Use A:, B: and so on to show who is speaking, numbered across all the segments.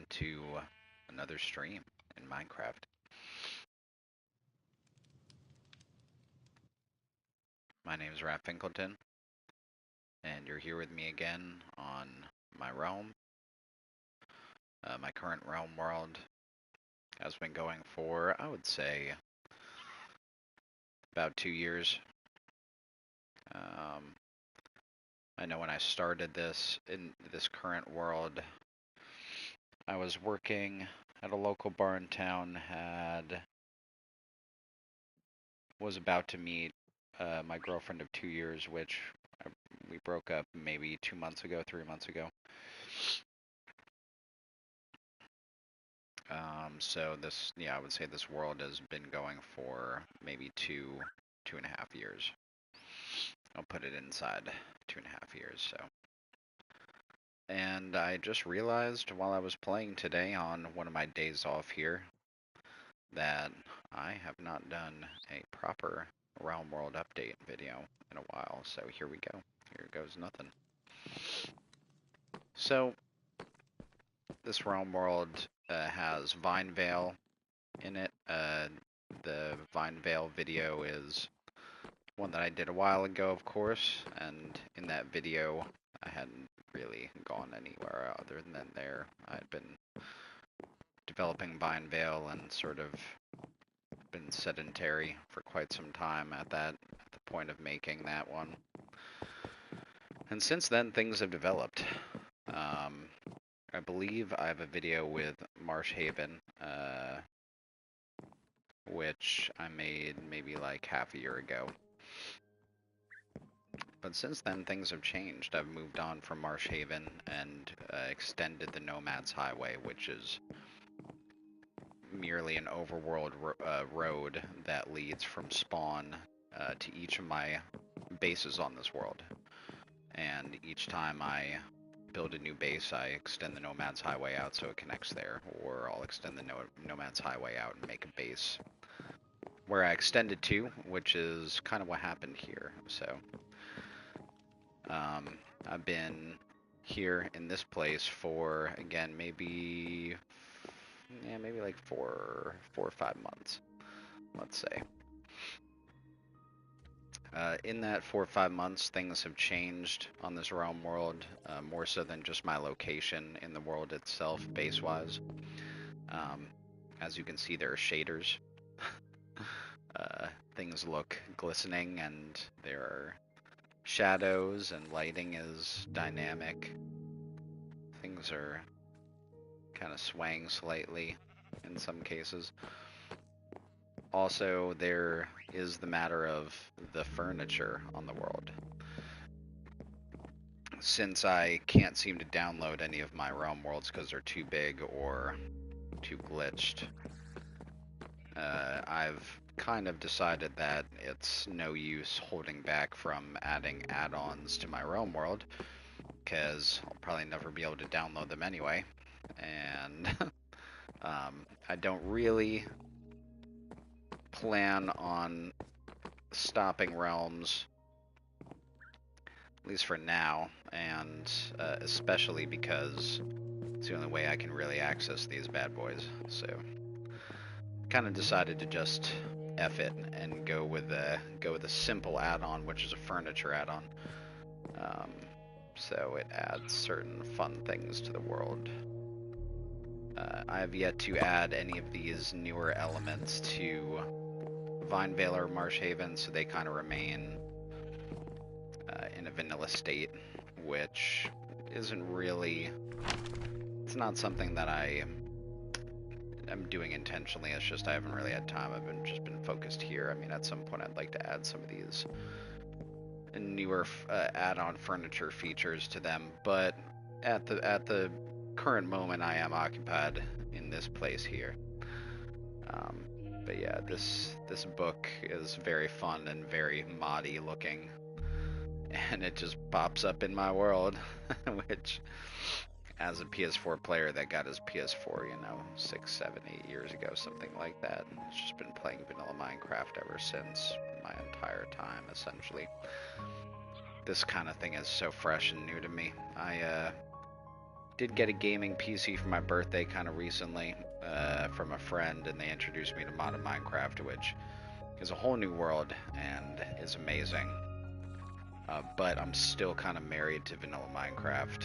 A: welcome to another stream in Minecraft. My name is Ratfinkleton, and you're here with me again on my realm. My current realm world has been going for, I would say, about 2 years. I know when I started this, in this current world, I was working at a local bar in town, was about to meet my girlfriend of 2 years, which we broke up maybe 2 months ago, 3 months ago. So this, yeah, I would say this world has been going for maybe 2.5 years. I'll put it inside 2.5 years, so. And I just realized while I was playing today on one of my days off here that I have not done a proper Realm World update video in a while, so here we go. Here goes nothing. So, this Realm World has Vinevale in it. The Vinevale video is one that I did a while ago, of course, and in that video I hadn't really gone anywhere other than there. I'd been developing Vinevale and sort of been sedentary for quite some time at the point of making that one. And since then, things have developed. I believe I have a video with Marsh Haven, which I made maybe like half a year ago. But since then, things have changed. I've moved on from Marsh Haven and extended the Nomad's Highway, which is merely an overworld road that leads from spawn to each of my bases on this world. And each time I build a new base, I extend the Nomad's Highway out so it connects there, or I'll extend the Nomad's Highway out and make a base where I extended to, which is kind of what happened here. So I've been here in this place for, again, maybe like four or 5 months, let's say. In that 4 or 5 months, things have changed on this realm world, more so than just my location in the world itself, base-wise. As you can see, there are shaders. Things look glistening, and there are shadows, and lighting is dynamic. Things are kind of swaying slightly in some cases. Also, there is the matter of the furniture on the world. Since I can't seem to download any of my realm worlds because they're too big or too glitched, I've kind of decided that it's no use holding back from adding add-ons to my realm world, because I'll probably never be able to download them anyway. And I don't really plan on stopping realms, at least for now, and especially because it's the only way I can really access these bad boys. So kind of decided to just F it and go with a simple add-on, which is a furniture add-on. So it adds certain fun things to the world. I have yet to add any of these newer elements to Vinevale or Marsh Haven, so they kind of remain in a vanilla state, which isn't really, it's not something that I'm doing intentionally. It's just I haven't really had time. I've just been focused here. I mean, at some point I'd like to add some of these newer add-on furniture features to them, but at the current moment I am occupied in this place here. But yeah, this book is very fun and very moddy looking, and it just pops up in my world, which, as a PS4 player that got his PS4, 6, 7, 8 years ago, something like that, and it's just been playing vanilla Minecraft ever since, my entire time, essentially. This kind of thing is so fresh and new to me. did get a gaming PC for my birthday kind of recently from a friend, and they introduced me to modded Minecraft, which is a whole new world and is amazing. But I'm still kind of married to vanilla Minecraft.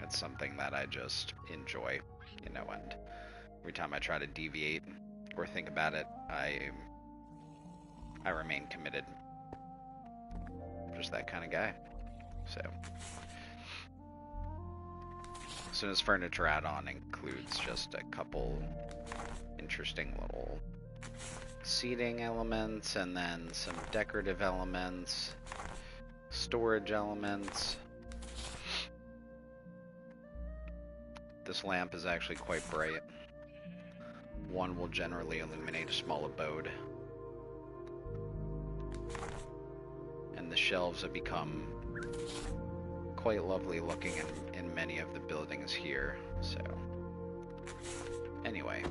A: It's something that I just enjoy, you know, and every time I try to deviate or think about it, I remain committed. I'm just that kind of guy. So this furniture add-on includes just a couple interesting little seating elements, and then some decorative elements, storage elements. This lamp is actually quite bright. One will generally illuminate a small abode. And the shelves have become quite lovely looking in many of the buildings here. So, anyway,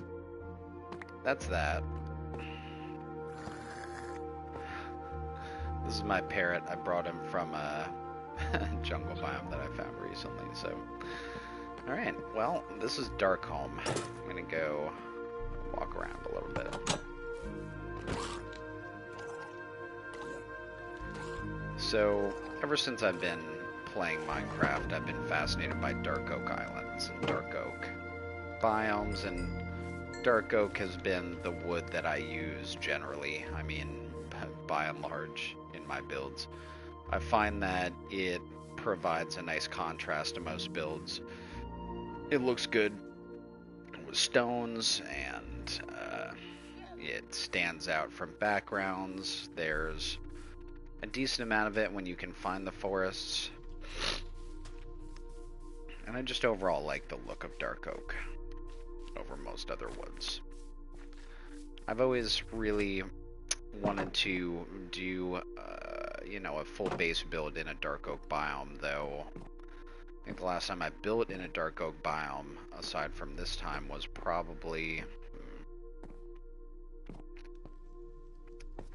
A: that's that. This is my parrot. I brought him from a jungle biome that I found recently. So, alright, well, this is Darkholm. I'm gonna go walk around a little bit. So, ever since I've been playing Minecraft, I've been fascinated by dark oak islands and dark oak biomes, and dark oak has been the wood that I use generally. I mean, by and large, in my builds. I find that it provides a nice contrast to most builds. It looks good with stones, and it stands out from backgrounds. There's a decent amount of it when you can find the forests. And I just overall like the look of dark oak over most other woods. I've always really wanted to do, you know, a full base build in a dark oak biome, though I think the last time I built in a dark oak biome, aside from this time, was probably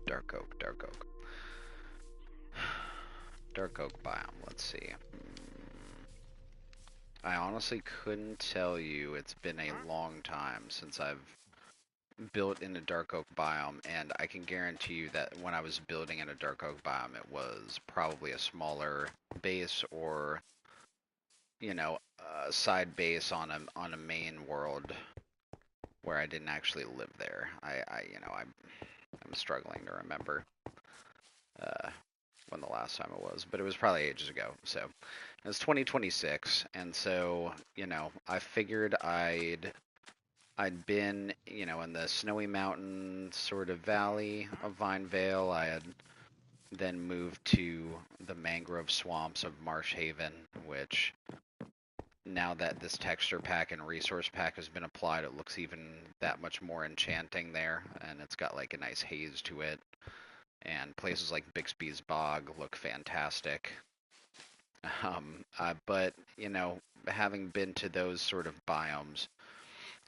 A: dark oak biome. Let's see. I honestly couldn't tell you. It's been a long time since I've built in a dark oak biome, and I can guarantee you that when I was building in a dark oak biome, it was probably a smaller base, or, you know, a side base on a main world where I didn't actually live there. I'm struggling to remember when the last time it was, but it was probably ages ago. So it was 2026, and so, you know, I figured I'd been, you know, in the snowy mountain sort of valley of Vinevale. I had then moved to the mangrove swamps of Marsh Haven, which, now that this texture pack and resource pack has been applied, it looks even that much more enchanting there, and it's got like a nice haze to it. And places like Bixby's Bog look fantastic. But, you know, having been to those sort of biomes,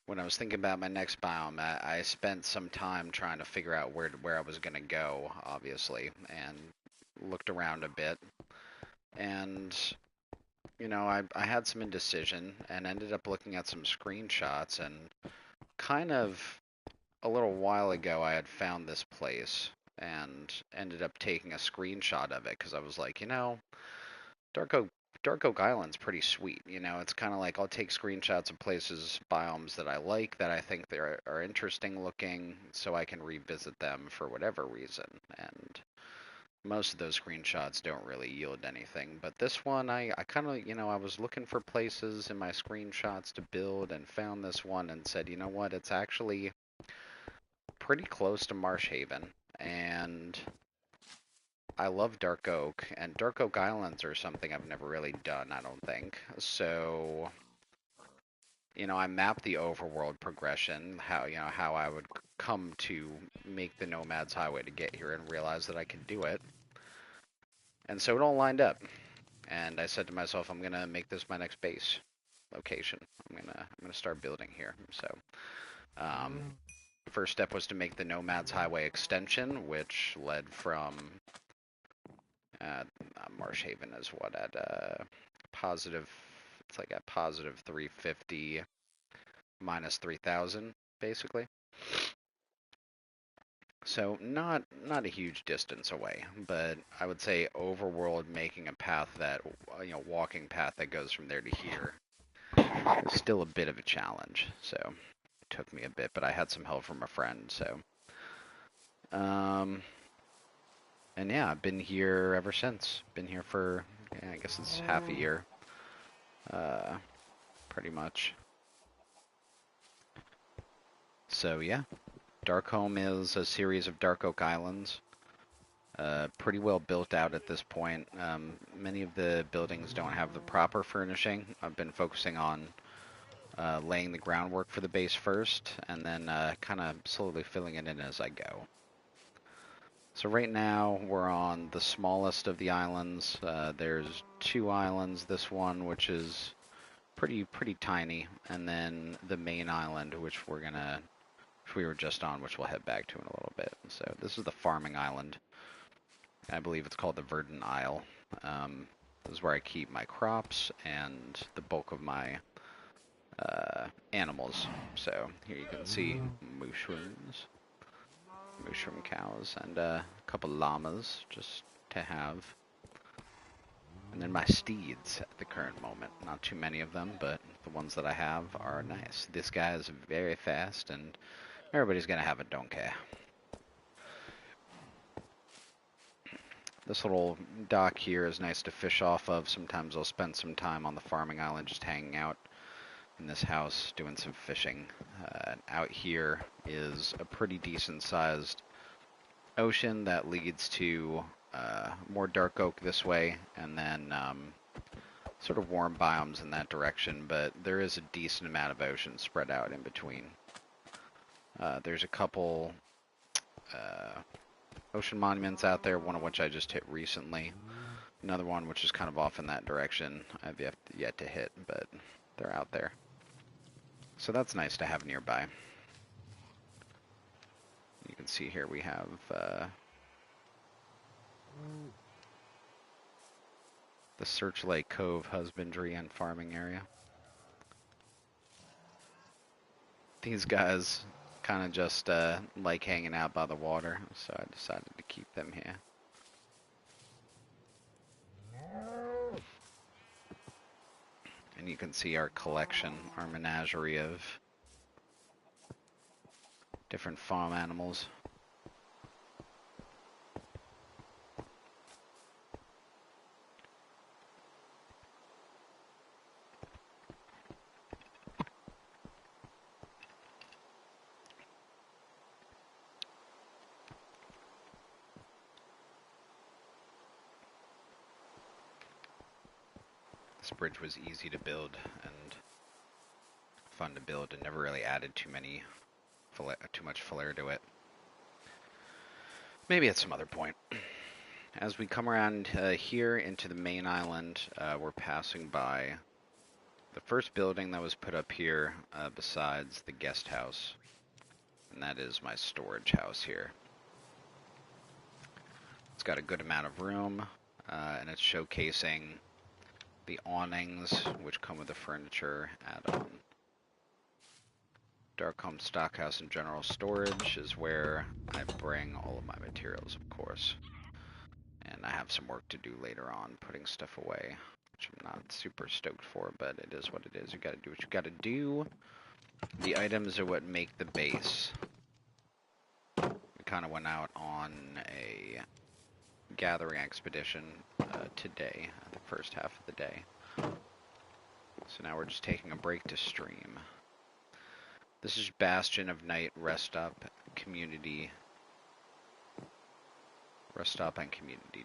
A: when I was thinking about my next biome, I spent some time trying to figure out where I was going to go, obviously, and looked around a bit. And, you know, I had some indecision and ended up looking at some screenshots, and kind of a little while ago I had found this place and ended up taking a screenshot of it because I was like, you know, Dark Oak Island's pretty sweet. You know, it's kind of like I'll take screenshots of places, biomes that I like, that I think they are interesting looking, so I can revisit them for whatever reason. And most of those screenshots don't really yield anything. But this one, I kind of, you know, I was looking for places in my screenshots to build and found this one and said, you know what, it's actually pretty close to Marsh Haven. And I love Dark Oak, and Dark Oak Islands are something I've never really done, I don't think. So, you know, I mapped the overworld progression, how I would come to make the Nomad's Highway to get here, and realize that I could do it. And so it all lined up. And I said to myself, I'm gonna make this my next base location. I'm gonna start building here. So, first step was to make the Nomad's Highway extension, which led from Marsh Haven is what, at positive It's like a positive 350 minus 3,000, basically. So not a huge distance away, but I would say overworld making a path that, walking path that goes from there to here is still a bit of a challenge. So it took me a bit, but I had some help from a friend. So, and yeah, I've been here ever since. Been here for, I guess it's half a year, pretty much. So yeah, Darkholm is a series of dark oak islands. Pretty well built out at this point. Many of the buildings don't have the proper furnishing. I've been focusing on laying the groundwork for the base first, and then kind of slowly filling it in as I go. So right now we're on the smallest of the islands. There's 2 islands. This one, which is pretty tiny, and then the main island, which we were just on, which we'll head back to in a little bit. So this is the farming island. I believe it's called the Verdant Isle. This is where I keep my crops and the bulk of my animals. So here you can see mushrooms, mushroom cows, and a couple llamas just to have. And then my steeds at the current moment. Not too many of them, but the ones that I have are nice. This guy is very fast, and everybody's gonna have a donkey. This little dock here is nice to fish off of. Sometimes I'll spend some time on the farming island just hanging out in this house doing some fishing. Out here is a pretty decent sized ocean that leads to more dark oak this way, and then sort of warm biomes in that direction, but there is a decent amount of ocean spread out in between. There's a couple ocean monuments out there, one of which I just hit recently. Another one which is kind of off in that direction I've yet to hit, but they're out there. So that's nice to have nearby. You can see here we have the Searchlight Cove husbandry and farming area. These guys kind of just like hanging out by the water, so I decided to keep them here. And you can see our collection, our menagerie of different farm animals. This bridge was easy to build and fun to build, and never really added too much flair to it. Maybe at some other point. As we come around here into the main island, we're passing by the first building that was put up here besides the guest house, and that is my storage house here. It's got a good amount of room, and it's showcasing the awnings, which come with the furniture add-on. Darkholm Stockhouse and General Storage is where I bring all of my materials, of course. And I have some work to do later on, putting stuff away, which I'm not super stoked for, but it is what it is. You gotta do what you gotta do. The items are what make the base. We kind of went out on a gathering expedition today, the first half of the day. So now we're just taking a break to stream. This is Bastion of Night Rest Stop and Community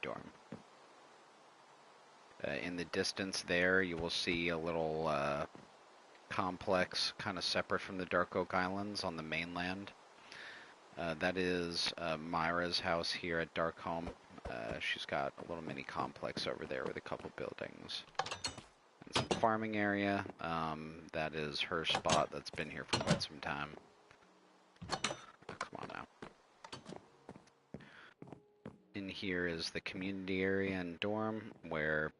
A: Dorm. In the distance there, you will see a little complex kind of separate from the Dark Oak Islands on the mainland. That is Myra's house here at Darkholm. She's got a little mini complex over there with a couple buildings. And some farming area. That is her spot that's been here for quite some time. Come on now. In here is the community area and dorm where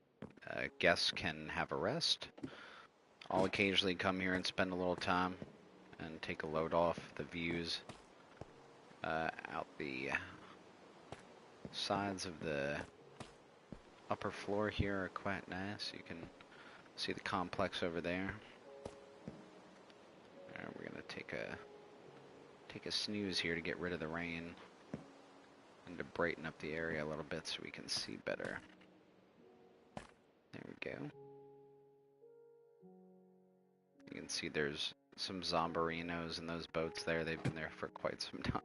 A: guests can have a rest, I'll occasionally come here and spend a little time and take a load off. The views out the sides of the upper floor here are quite nice. You can see the complex over there. Alright, we're gonna take a snooze here to get rid of the rain and to brighten up the area a little bit so we can see better. There we go. You can see there's some zombarinos in those boats there. They've been there for quite some time.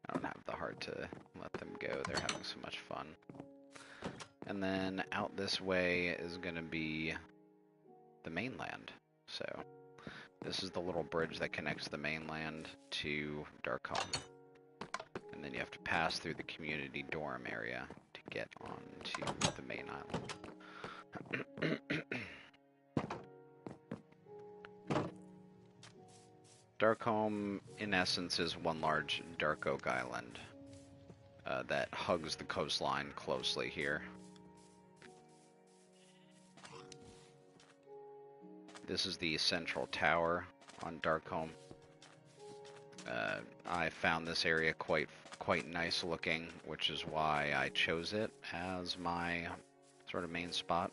A: I don't have the heart to let them go. They're having so much fun. And then out this way is going to be the mainland. So this is the little bridge that connects the mainland to Darkholm. And then you have to pass through the community dorm area to get onto the main island. Darkholm, in essence, is one large dark oak island that hugs the coastline closely here. This is the central tower on Darkholm. I found this area quite nice looking, which is why I chose it as my sort of main spot.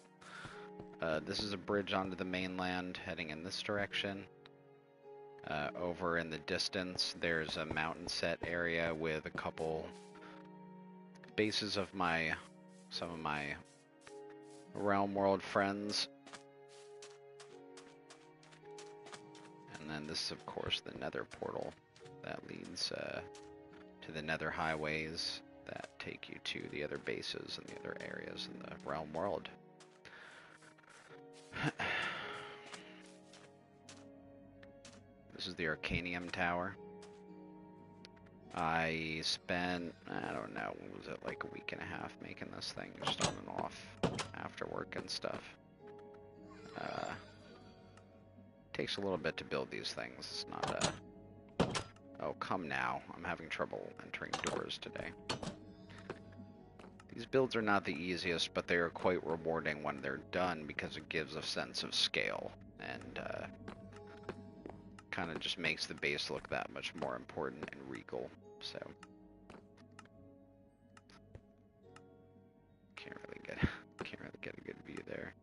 A: This is a bridge onto the mainland heading in this direction. Over in the distance, there's a mountain set area with a couple bases of some of my realm world friends. And then this is, of course, the nether portal that leads to the nether highways that take you to the other bases and the other areas in the realm world. This is the Arcanium Tower. I spent, I don't know, what was it, like a week and a half making this thing, just on and off after work and stuff. Takes a little bit to build these things. It's not oh, come now. I'm having trouble entering doors today. These builds are not the easiest, but they are quite rewarding when they're done because it gives a sense of scale and kind of just makes the base look that much more important and regal. So can't really get a good view there.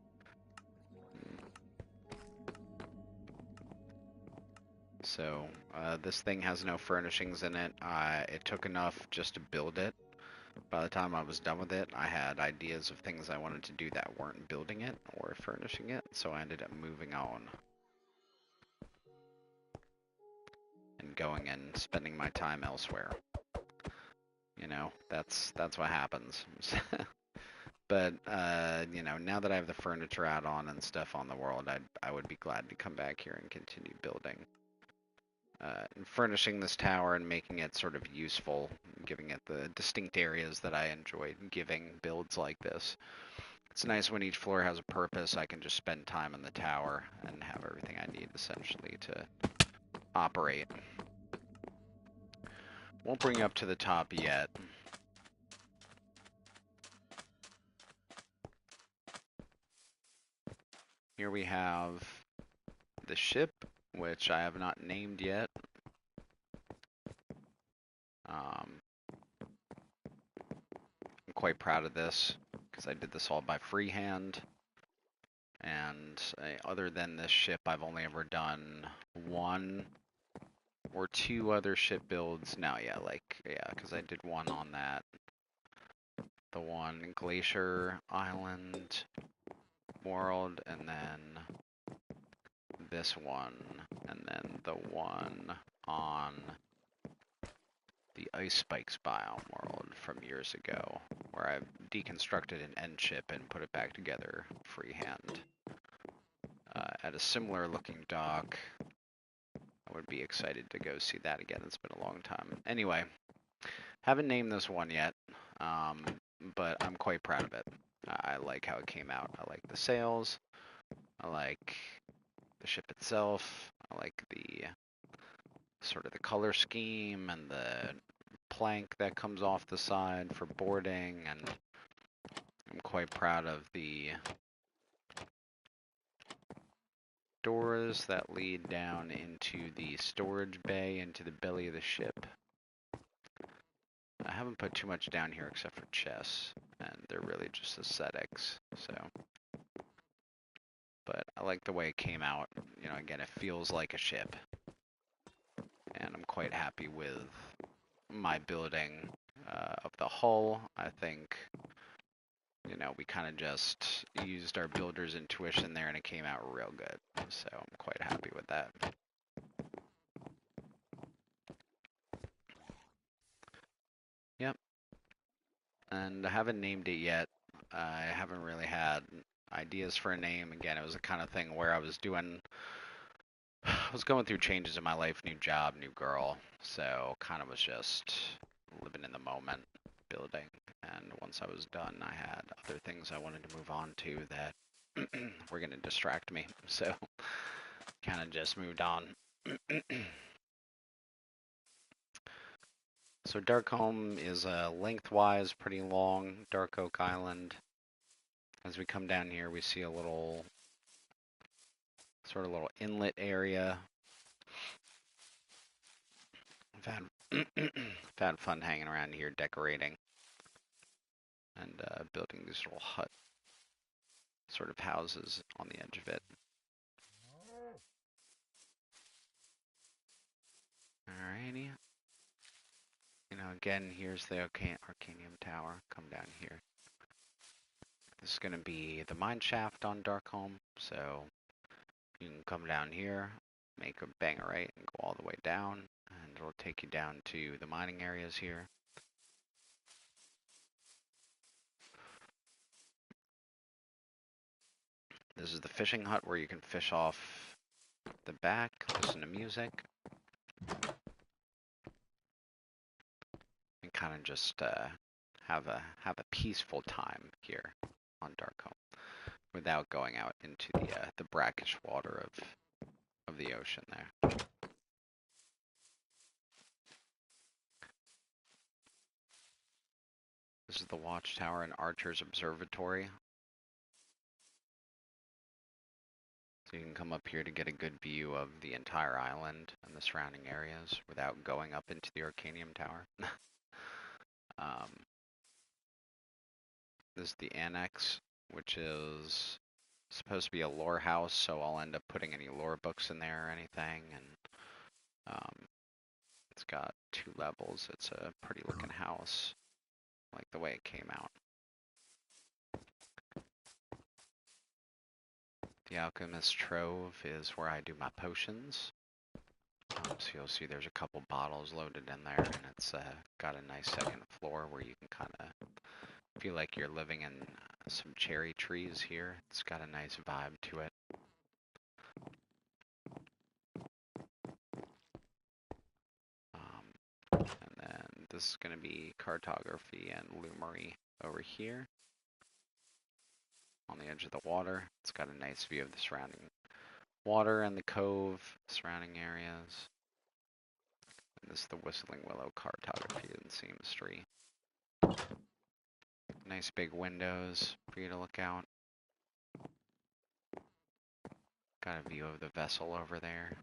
A: So this thing has no furnishings in it. It took enough just to build it. By the time I was done with it, I had ideas of things I wanted to do that weren't building it or furnishing it, so I ended up moving on and going and spending my time elsewhere. You know, that's what happens. But you know, now that I have the furniture add-on and stuff on the world, I would be glad to come back here and continue building. And furnishing this tower and making it sort of useful, giving it the distinct areas that I enjoyed giving builds like this. It's nice when each floor has a purpose. I can just spend time in the tower and have everything I need essentially to operate. Won't bring you up to the top yet. Here we have the ship, which I have not named yet. I'm quite proud of this because I did this all by freehand. And other than this ship, I've only ever done one or two other ship builds. Now, yeah, because I did one on that. The one Glacier Island world, and then this one, and then the one on the Ice Spikes biome world from years ago, where I deconstructed an end ship and put it back together freehand. At a similar looking dock. I would be excited to go see that again. It's been a long time. Anyway, haven't named this one yet, but I'm quite proud of it. I like how it came out. I like the sails. I like the ship itself. I like the sort of the color scheme and the plank that comes off the side for boarding, and I'm quite proud of the doors that lead down into the storage bay, into the belly of the ship. I haven't put too much down here except for chests, and they're really just aesthetics, so. But I like the way it came out. You know, again, it feels like a ship. And I'm quite happy with my building of the hull. I think, you know, we kind of just used our builder's intuition there and it came out real good. So I'm quite happy with that. Yep. And I haven't named it yet. I haven't really had ideas for a name. Again, it was the kind of thing where I was going through changes in my life, new job, new girl. So kind of was just living in the moment, building. And once I was done, I had other things I wanted to move on to that were going to distract me. So kind of just moved on. So Darkholm is lengthwise pretty long, Dark Oak Island. As we come down here, we see a little inlet area. I've had fun hanging around here, decorating and building these little hut sort of houses on the edge of it. Alrighty. You know, again, here's the Arcanium Tower. Come down here. This is going to be the mine shaft on Darkholm, so you can come down here, make a bang a right, and go all the way down, and it'll take you down to the mining areas here. This is the fishing hut where you can fish off the back, listen to music, and kind of just have a peaceful time here on Darkholm without going out into the brackish water of the ocean there. This is the watchtower and Archer's Observatory. So you can come up here to get a good view of the entire island and the surrounding areas without going up into the Arcanium Tower. This is the annex, which is supposed to be a lore house, so I'll end up putting any lore books in there or anything. And it's got 2 levels. It's a pretty looking house. I like the way it came out. The Alchemist Trove is where I do my potions. So you'll see there's a couple bottles loaded in there, and it's got a nice second floor where you can kind of feel like you're living in some cherry trees here. It's got a nice vibe to it. And then this is going to be cartography and loomery over here on the edge of the water. It's got a nice view of the surrounding water and the cove, surrounding areas. And this is the Whistling Willow cartography and seamstry. Nice big windows for you to look out. Got a view of the vessel over there.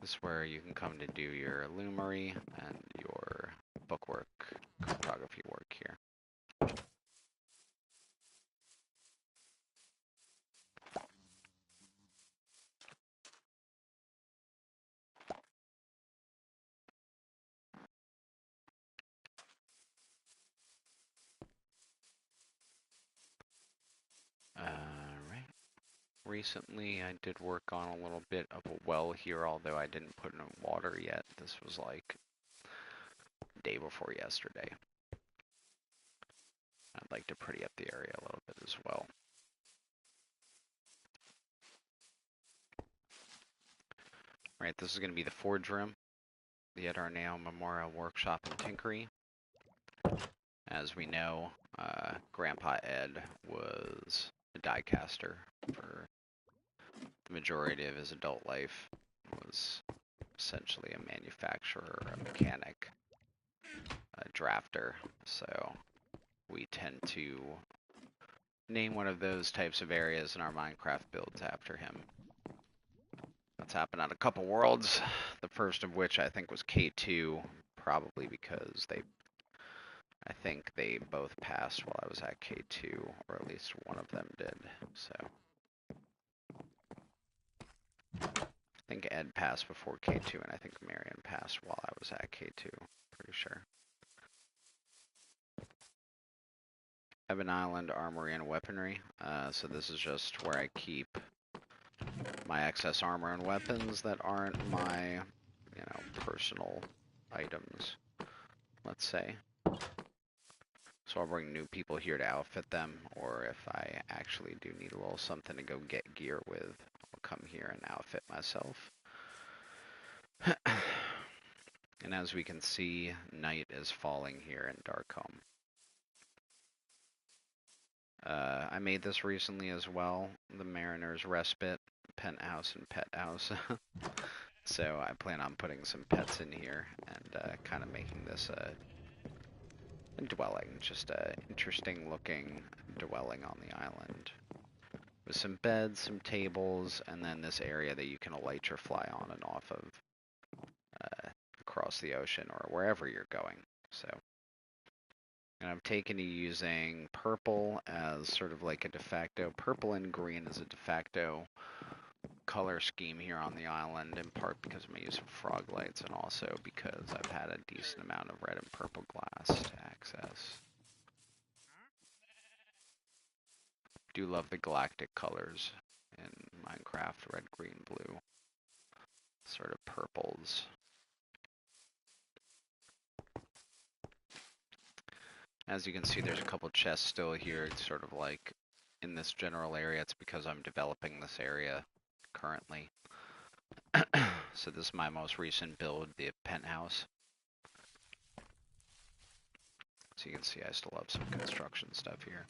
A: This is where you can come to do your loomery and your bookwork, cartography work here. Alright. Recently I did work on a little bit of a well here, although I didn't put in water yet. This was like day before yesterday. I'd like to pretty up the area a little bit as well. Right, this is going to be the forge room, the Ed Arnao Memorial Workshop and Tinkery. As we know, Grandpa Ed was a die-caster for the majority of his adult life. Was essentially a manufacturer, a mechanic, a drafter. So we tend to name one of those types of areas in our Minecraft builds after him. That's happened on a couple worlds, the first of which I think was K2, probably because I think they both passed while I was at K2, or at least one of them did, so. I think Ed passed before K2, and I think Marion passed while I was at K2, pretty sure. Ebon Island, Armory, and Weaponry. So this is just where I keep my excess armor and weapons that aren't my, personal items, let's say. So I'll bring new people here to outfit them, or if I actually do need a little something to go get gear with, I'll come here and outfit myself. And as we can see, night is falling here in Darkholm. I made this recently as well, the Mariner's Respite, Penthouse, and Pet House. So I plan on putting some pets in here and kind of making this a dwelling, just a interesting looking dwelling on the island. With some beds, some tables, and then this area that you can alight your fly on and off of across the ocean or wherever you're going. So, and I've taken to using purple as sort of like a de facto, purple and green as a de facto color scheme here on the island, in part because of my use of frog lights and also because I've had a decent amount of red and purple glass to access. Do love the galactic colors in Minecraft, red, green, blue, sort of purples. As you can see, there's a couple chests still here. It's sort of like in this general area. It's because I'm developing this area currently. So this is my most recent build, the penthouse. So you can see I still have some construction stuff here.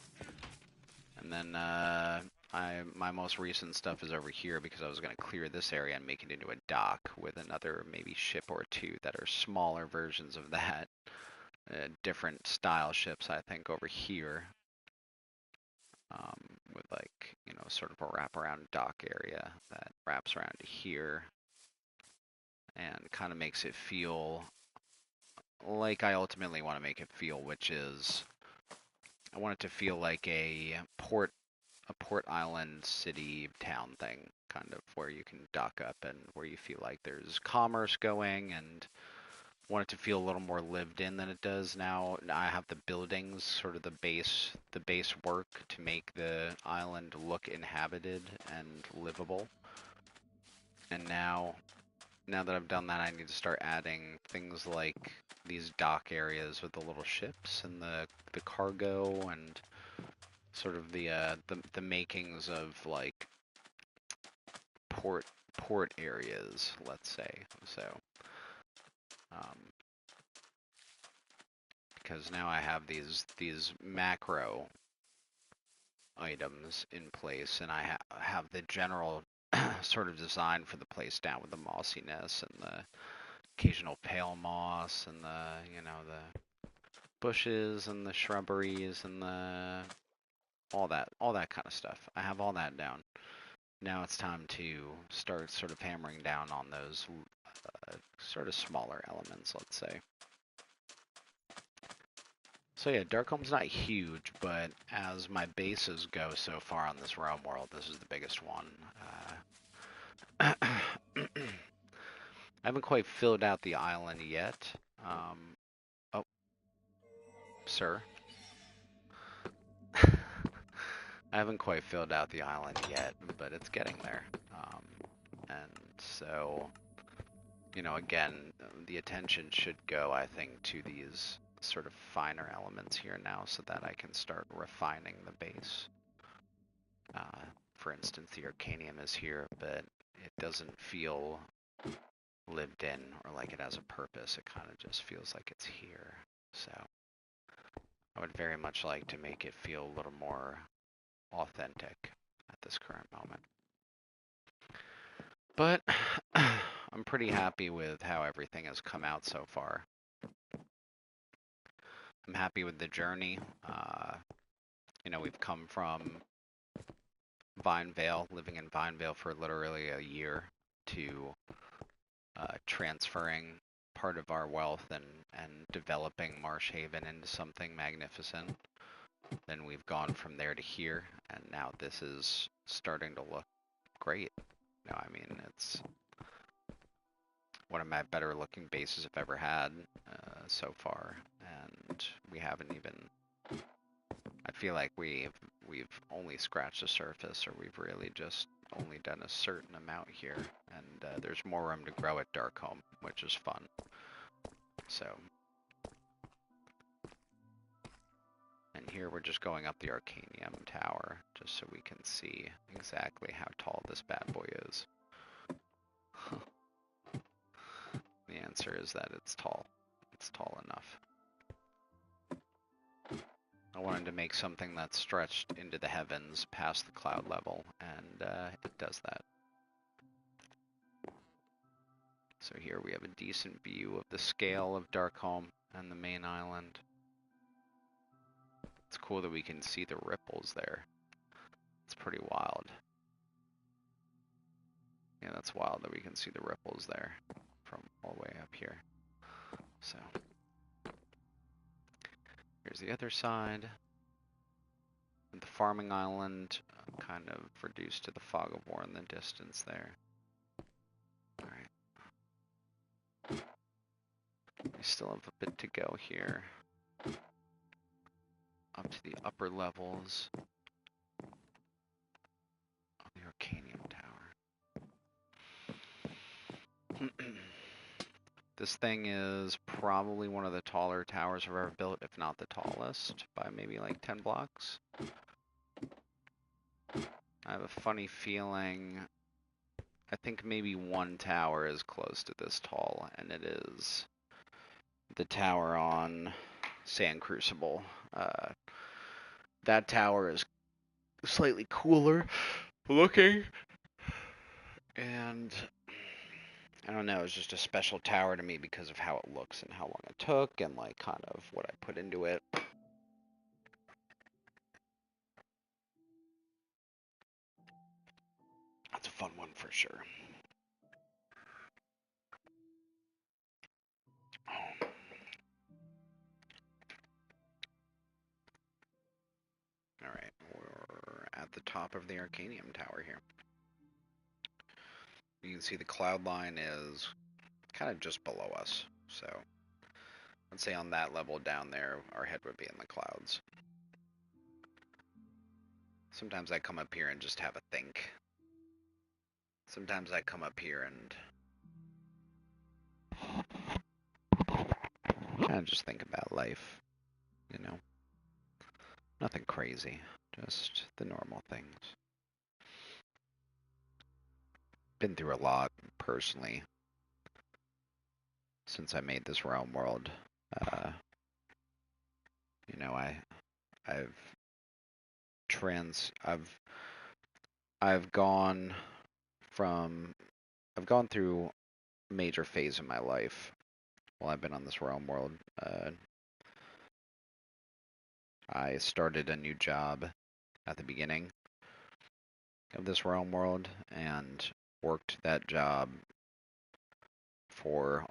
A: And then my most recent stuff is over here because I was going to clear this area and make it into a dock with another maybe ship or two that are smaller versions of that. Different style ships, I think, over here. With like, sort of a wraparound dock area that wraps around to here and kind of makes it feel like I ultimately want to make it feel, which is I want it to feel like a port island city town thing, kind of where you can dock up and where you feel like there's commerce going, and want it to feel a little more lived in than it does now. I have the buildings, sort of the base work to make the island look inhabited and livable. And now that I've done that, I need to start adding things like these dock areas with the little ships and the cargo and sort of the makings of like port areas, let's say. So because now I have these macro items in place, and I have the general sort of design for the place down with the mossiness and the occasional pale moss and the bushes and the shrubberies and all that kind of stuff. I have all that down. Now it's time to start sort of hammering down on those sort of smaller elements, let's say. So yeah, Darkholm's not huge, but as my bases go so far on this realm world, this is the biggest one. I haven't quite filled out the island yet. Oh, sir. I haven't quite filled out the island yet, but it's getting there. And so, again, the attention should go, I think, to these sort of finer elements here now so that I can start refining the base. For instance, the Arcanium is here, but it doesn't feel lived in or like it has a purpose. It kind of just feels like it's here. So I would very much like to make it feel a little more authentic at this current moment. But I'm pretty happy with how everything has come out so far. I'm happy with the journey. You know, we've come from Vinevale, living in Vinevale for literally a year, to transferring part of our wealth and developing Marsh Haven into something magnificent. Then we've gone from there to here, and now this is starting to look great. No, I mean, it's one of my better looking bases I've ever had so far, and we haven't even. I feel like we've only scratched the surface, or we've really just only done a certain amount here, and there's more room to grow at Darkholm, which is fun. So, and here we're just going up the Arcanium Tower, just so we can see exactly how tall this bad boy is. The answer is that it's tall. It's tall enough. I wanted to make something that stretched into the heavens past the cloud level, and it does that. So here we have a decent view of the scale of Darkholm and the main island. It's cool that we can see the ripples there. It's pretty wild. Yeah, that's wild that we can see the ripples there from all the way up here. So here's the other side. And the farming island kind of reduced to the fog of war in the distance there. Alright. We still have a bit to go here. Up to the upper levels of the Arcanium Tower. This thing is probably one of the taller towers I've ever built, if not the tallest, by maybe like 10 blocks. I have a funny feeling, I think maybe one tower is close to this tall, and it is the tower on Sand Crucible. That tower is slightly cooler looking, and I don't know, it's just a special tower to me because of how it looks and how long it took and like kind of what I put into it. That's a fun one for sure. Alright, we're at the top of the Arcanium Tower here. You can see the cloud line is kind of just below us, so I'd say on that level down there, our head would be in the clouds. Sometimes I come up here and just have a think. Sometimes I come up here and kind of just think about life, you know? Nothing crazy, just the normal things. Been through a lot personally since I made this realm world. You know, I've gone through a major phase in my life while I've been on this realm world. I started a new job at the beginning of this realm world and worked that job for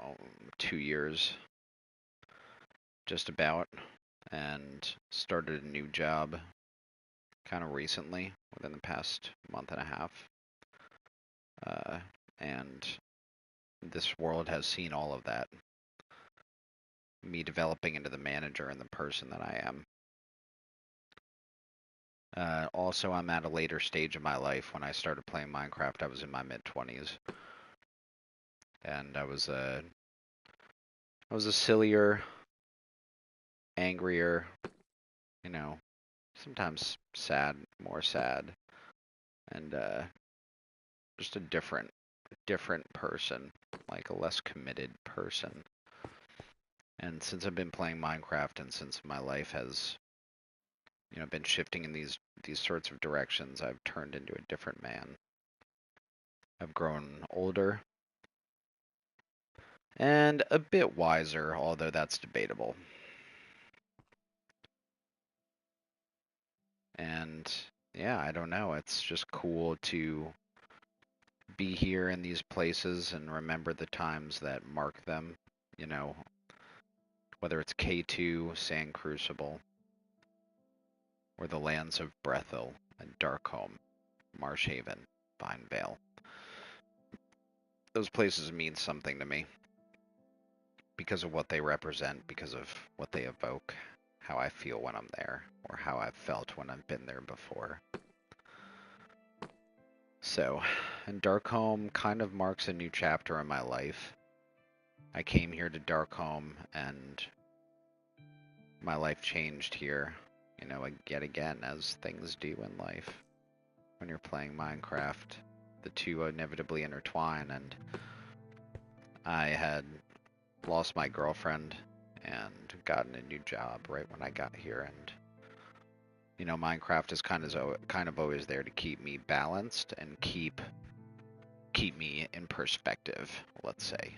A: 2 years, just about, and started a new job kind of recently, within the past month and a half. And this world has seen all of that. Me developing into the manager and the person that I am. Also, I'm at a later stage of my life. When I started playing Minecraft, I was in my mid-20s. And I was a sillier, angrier, you know, sometimes sad, more sad, and just a different person, like a less committed person. And since I've been playing Minecraft, and since my life has, you know, been shifting in these sorts of directions, I've turned into a different man. I've grown older and a bit wiser, although that's debatable. And yeah, I don't know. It's just cool to be here in these places and remember the times that mark them. You know, whether it's K2, Sand Crucible, or the lands of Brethil and Darkholm, Marshhaven, Vinevale. Those places mean something to me because of what they represent, because of what they evoke, how I feel when I'm there, or how I've felt when I've been there before. So, and Darkholm kind of marks a new chapter in my life. I came here to Darkholm and my life changed here, you know, yet again, as things do in life. When you're playing Minecraft, the two inevitably intertwine, and I had lost my girlfriend and gotten a new job right when I got here, and you know, Minecraft is kind of always there to keep me balanced and keep me in perspective, let's say.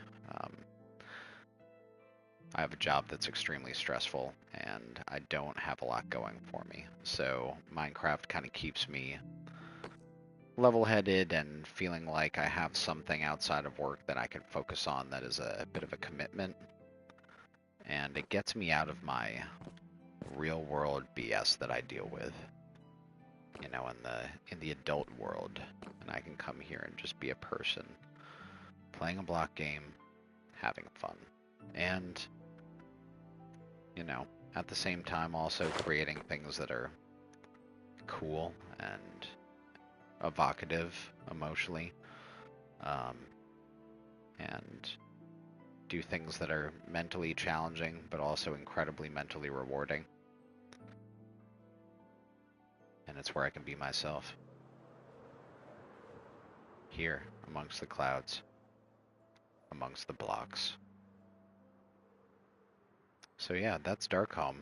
A: I have a job that's extremely stressful and I don't have a lot going for me. So Minecraft kind of keeps me level-headed and feeling like I have something outside of work that I can focus on that is a bit of a commitment. And it gets me out of my real-world BS that I deal with, you know, in the adult world. And I can come here and just be a person, playing a block game, having fun. And, you know, at the same time also creating things that are cool and evocative emotionally, and do things that are mentally challenging but also incredibly mentally rewarding. And it's where I can be myself. Here, amongst the clouds, amongst the blocks. So yeah, that's Darkholm.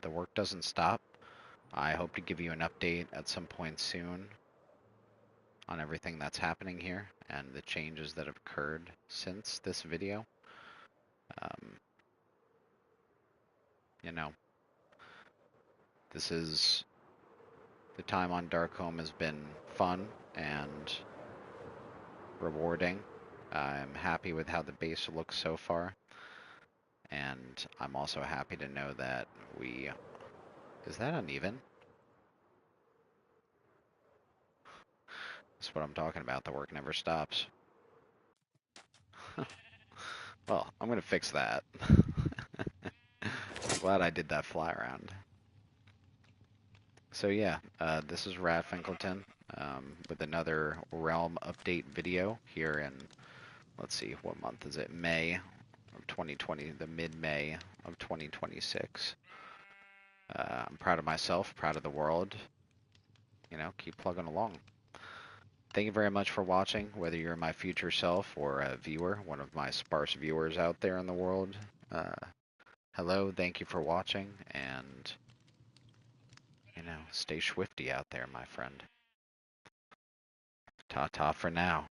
A: The work doesn't stop. I hope to give you an update at some point soon on everything that's happening here and the changes that have occurred since this video. You know, this is the time on Darkholm has been fun and rewarding. I'm happy with how the base looks so far, and I'm also happy to know that we... Is that uneven? That's what I'm talking about. The work never stops. Well, I'm gonna fix that. I'm glad I did that fly around. So yeah, this is Ratfinkleton with another Realm update video here in, let's see, what month is it? May of 2020, the mid-May of 2026. I'm proud of myself, proud of the world. You know, keep plugging along. Thank you very much for watching, whether you're my future self or a viewer, one of my sparse viewers out there in the world. Hello, thank you for watching, and, you know, stay swifty out there, my friend. Ta-ta for now.